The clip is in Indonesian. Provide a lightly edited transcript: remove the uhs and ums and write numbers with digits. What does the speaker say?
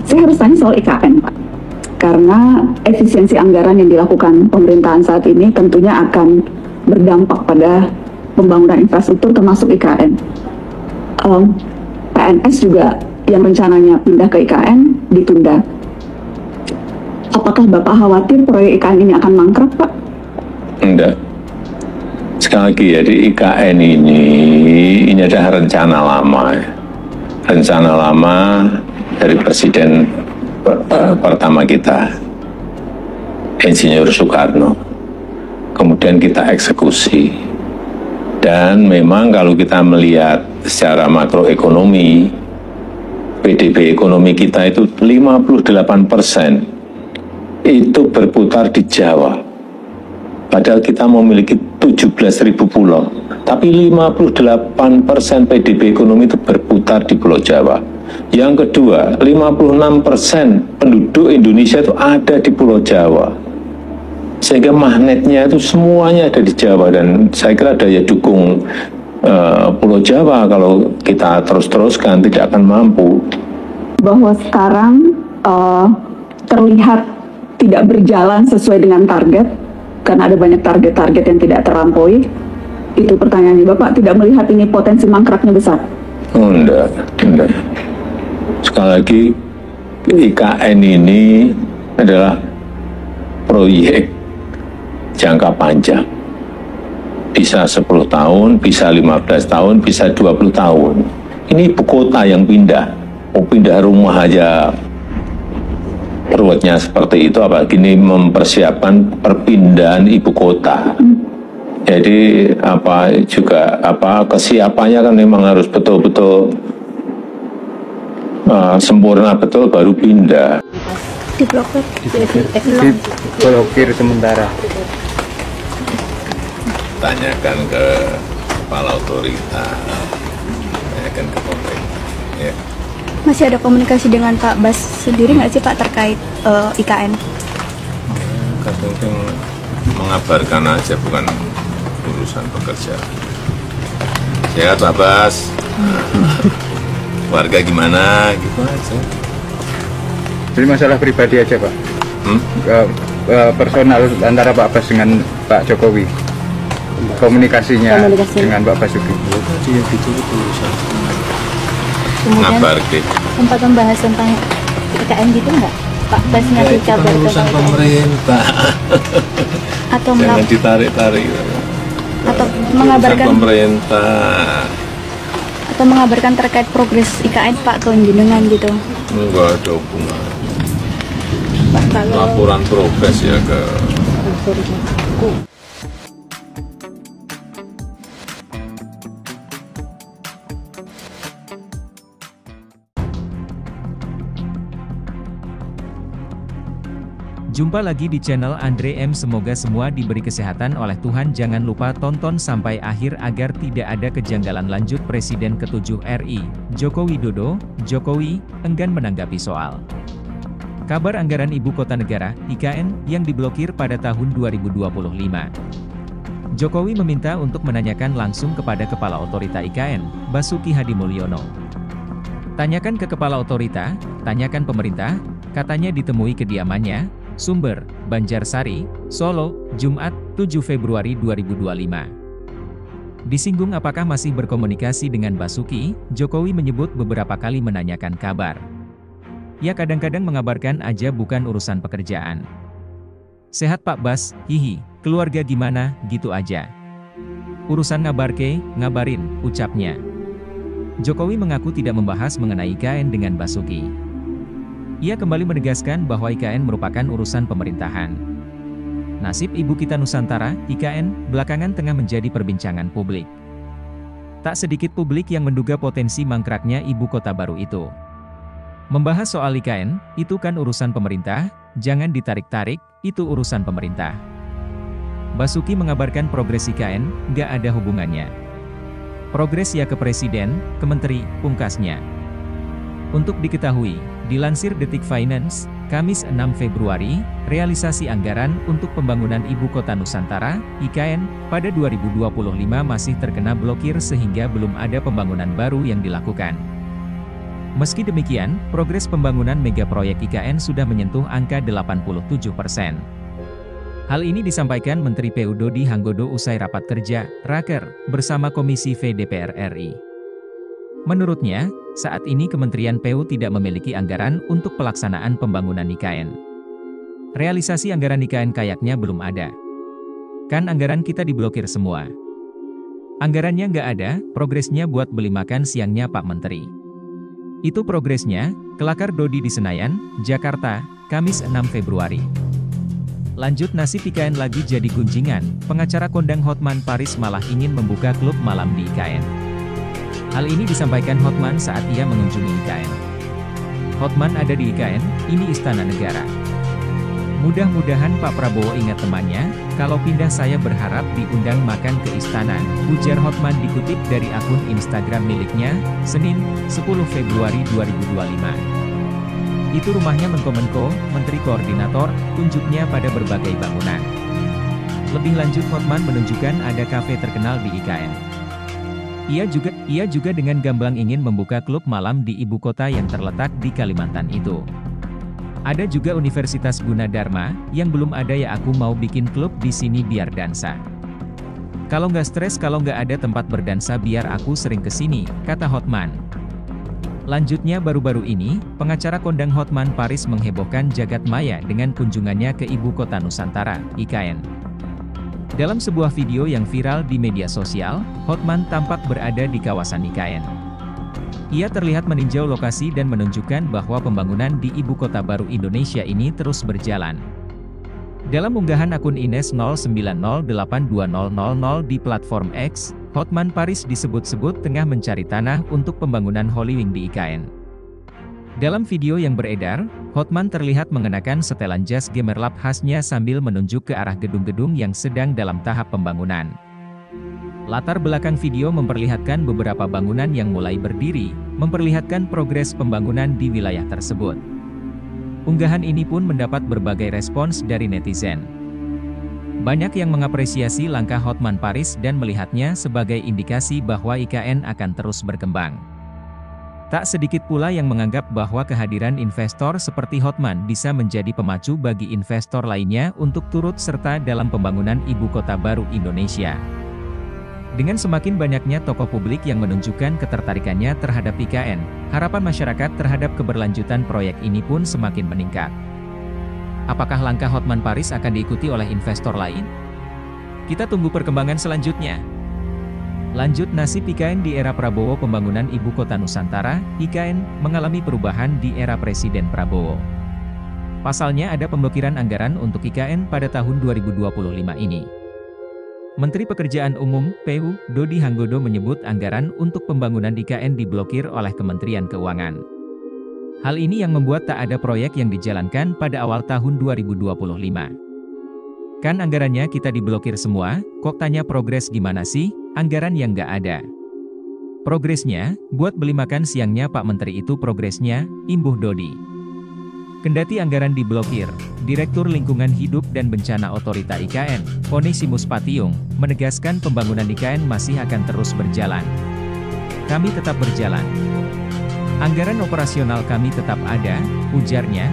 Saya harus tanya soal IKN, Pak. Karena efisiensi anggaran yang dilakukan pemerintahan saat ini tentunya akan berdampak pada pembangunan infrastruktur termasuk IKN. PNS juga yang rencananya pindah ke IKN ditunda. Apakah Bapak khawatir proyek IKN ini akan mangkrak, Pak? Enggak. Sekali lagi ya, di IKN ini adalah rencana lama. Rencana lama dari Presiden pertama kita, Insinyur Soekarno. Kemudian kita eksekusi. Dan memang kalau kita melihat secara makroekonomi, PDB ekonomi kita itu 58% itu berputar di Jawa. Padahal kita memiliki 17.000 pulau, tapi 58% PDB ekonomi itu berputar di Pulau Jawa. Yang kedua, 56% penduduk Indonesia itu ada di Pulau Jawa. Sehingga magnetnya itu semuanya ada di Jawa, dan saya kira daya dukung Pulau Jawa kalau kita terus-teruskan tidak akan mampu. Bahwa sekarang terlihat tidak berjalan sesuai dengan target, karena ada banyak target-target yang tidak terlampaui. Itu pertanyaannya, Bapak tidak melihat ini potensi mangkraknya besar? Oh, enggak. Sekali lagi, IKN ini adalah proyek jangka panjang. Bisa 10 tahun, bisa 15 tahun, bisa 20 tahun. Ini ibu kota yang pindah. Mau pindah rumah aja ruwetnya seperti itu, apalagi ini mempersiapkan perpindahan ibu kota. Jadi kesiapannya kan memang harus betul-betul sempurna betul baru pindah. Diblokir sementara. Tanyakan ke kepala otoritas, tanyakan ke pemerintah. Ya. Masih ada komunikasi dengan Pak Bas sendiri nggak sih Pak terkait IKN? Kadang mengabarkan aja, bukan urusan pekerja. Sehat Pak Bas, warga gimana, gitu aja. Jadi masalah pribadi aja Pak? Personal antara Pak Bas dengan Pak Jokowi? Komunikasinya dengan Pak Basuki? Kemudian sempat membahas tentang IKN gitu nggak? Pak Bas ngasih kabar urusan pemerintah. Atau jangan ditarik-tarik. Atau mengabarkan pemerintah. Atau mengabarkan terkait progres IKN Pak ke jenengan gitu? Enggak ada hubungan. Laporan progres ya ke Jumpa lagi di channel Andre M. Semoga semua diberi kesehatan oleh Tuhan. Jangan lupa tonton sampai akhir agar tidak ada kejanggalan. Lanjut, Presiden ke-7 RI, Joko Widodo, Jokowi, enggan menanggapi soal kabar anggaran Ibu Kota Negara, IKN, yang diblokir pada tahun 2025. Jokowi meminta untuk menanyakan langsung kepada Kepala Otorita IKN, Basuki Hadimulyono. Tanyakan ke Kepala Otorita, tanyakan pemerintah, katanya ditemui kediamannya. Sumber, Banjarsari, Solo, Jumat, 7 Februari 2025. Disinggung apakah masih berkomunikasi dengan Basuki, Jokowi menyebut beberapa kali menanyakan kabar. Ya kadang-kadang mengabarkan aja, bukan urusan pekerjaan. Sehat Pak Bas, hihi, keluarga gimana, gitu aja. Urusan ngabarke, ngabarin, ucapnya. Jokowi mengaku tidak membahas mengenai IKN dengan Basuki. Ia kembali menegaskan bahwa IKN merupakan urusan pemerintahan. Nasib Ibu Kita Nusantara, IKN, belakangan tengah menjadi perbincangan publik. Tak sedikit publik yang menduga potensi mangkraknya ibu kota baru itu. Membahas soal IKN, itu kan urusan pemerintah, jangan ditarik-tarik, itu urusan pemerintah. Basuki mengabarkan progres IKN, nggak ada hubungannya. Progres ya ke Presiden, ke Menteri, pungkasnya. Untuk diketahui, dilansir Detik Finance, Kamis 6 Februari, realisasi anggaran untuk pembangunan Ibu Kota Nusantara, IKN, pada 2025 masih terkena blokir sehingga belum ada pembangunan baru yang dilakukan. Meski demikian, progres pembangunan mega proyek IKN sudah menyentuh angka 87%. Hal ini disampaikan Menteri PU Dodi Hanggodo usai rapat kerja, Raker, bersama Komisi V DPR RI. Menurutnya, saat ini Kementerian PU tidak memiliki anggaran untuk pelaksanaan pembangunan IKN. Realisasi anggaran IKN kayaknya belum ada. Kan anggaran kita diblokir semua. Anggarannya nggak ada, progresnya buat beli makan siangnya Pak Menteri. Itu progresnya, kelakar Dodi di Senayan, Jakarta, Kamis 6 Februari. Lanjut, nasib IKN lagi jadi gunjingan, pengacara kondang Hotman Paris malah ingin membuka klub malam di IKN. Hal ini disampaikan Hotman saat ia mengunjungi IKN. Hotman ada di IKN, ini istana negara. Mudah-mudahan Pak Prabowo ingat temannya, kalau pindah saya berharap diundang makan ke istana, ujar Hotman dikutip dari akun Instagram miliknya, Senin, 10 Februari 2025. Itu rumahnya Menko-Menko, Menteri Koordinator, tunjuknya pada berbagai bangunan. Lebih lanjut Hotman menunjukkan ada kafe terkenal di IKN. Ia juga dengan gamblang ingin membuka klub malam di ibu kota yang terletak di Kalimantan itu. Ada juga Universitas Gunadarma, yang belum ada ya aku mau bikin klub di sini biar dansa. Kalau nggak stres kalau nggak ada tempat berdansa biar aku sering kesini, kata Hotman. Lanjutnya baru-baru ini, pengacara kondang Hotman Paris menghebohkan jagat maya dengan kunjungannya ke ibu kota Nusantara, IKN. Dalam sebuah video yang viral di media sosial, Hotman tampak berada di kawasan IKN. Ia terlihat meninjau lokasi dan menunjukkan bahwa pembangunan di ibu kota baru Indonesia ini terus berjalan. Dalam unggahan akun Ines 09082000 di platform X, Hotman Paris disebut-sebut tengah mencari tanah untuk pembangunan Holy Wing di IKN. Dalam video yang beredar, Hotman terlihat mengenakan setelan jas gemerlap khasnya sambil menunjuk ke arah gedung-gedung yang sedang dalam tahap pembangunan. Latar belakang video memperlihatkan beberapa bangunan yang mulai berdiri, memperlihatkan progres pembangunan di wilayah tersebut. Unggahan ini pun mendapat berbagai respons dari netizen. Banyak yang mengapresiasi langkah Hotman Paris dan melihatnya sebagai indikasi bahwa IKN akan terus berkembang. Tak sedikit pula yang menganggap bahwa kehadiran investor seperti Hotman bisa menjadi pemacu bagi investor lainnya untuk turut serta dalam pembangunan ibu kota baru Indonesia. Dengan semakin banyaknya tokoh publik yang menunjukkan ketertarikannya terhadap IKN, harapan masyarakat terhadap keberlanjutan proyek ini pun semakin meningkat. Apakah langkah Hotman Paris akan diikuti oleh investor lain? Kita tunggu perkembangan selanjutnya. Lanjut, nasib IKN di era Prabowo. Pembangunan Ibu Kota Nusantara, IKN, mengalami perubahan di era Presiden Prabowo. Pasalnya ada pemblokiran anggaran untuk IKN pada tahun 2025 ini. Menteri Pekerjaan Umum, PU, Dodi Hanggodo menyebut anggaran untuk pembangunan IKN diblokir oleh Kementerian Keuangan. Hal ini yang membuat tak ada proyek yang dijalankan pada awal tahun 2025. Kan anggarannya kita diblokir semua, kok tanya progres gimana sih, anggaran yang nggak ada. Progresnya, buat beli makan siangnya Pak Menteri itu progresnya, imbuh Dodi. Kendati anggaran diblokir, Direktur Lingkungan Hidup dan Bencana Otorita IKN, Onesimus Patiung, menegaskan pembangunan IKN masih akan terus berjalan. Kami tetap berjalan. Anggaran operasional kami tetap ada, ujarnya,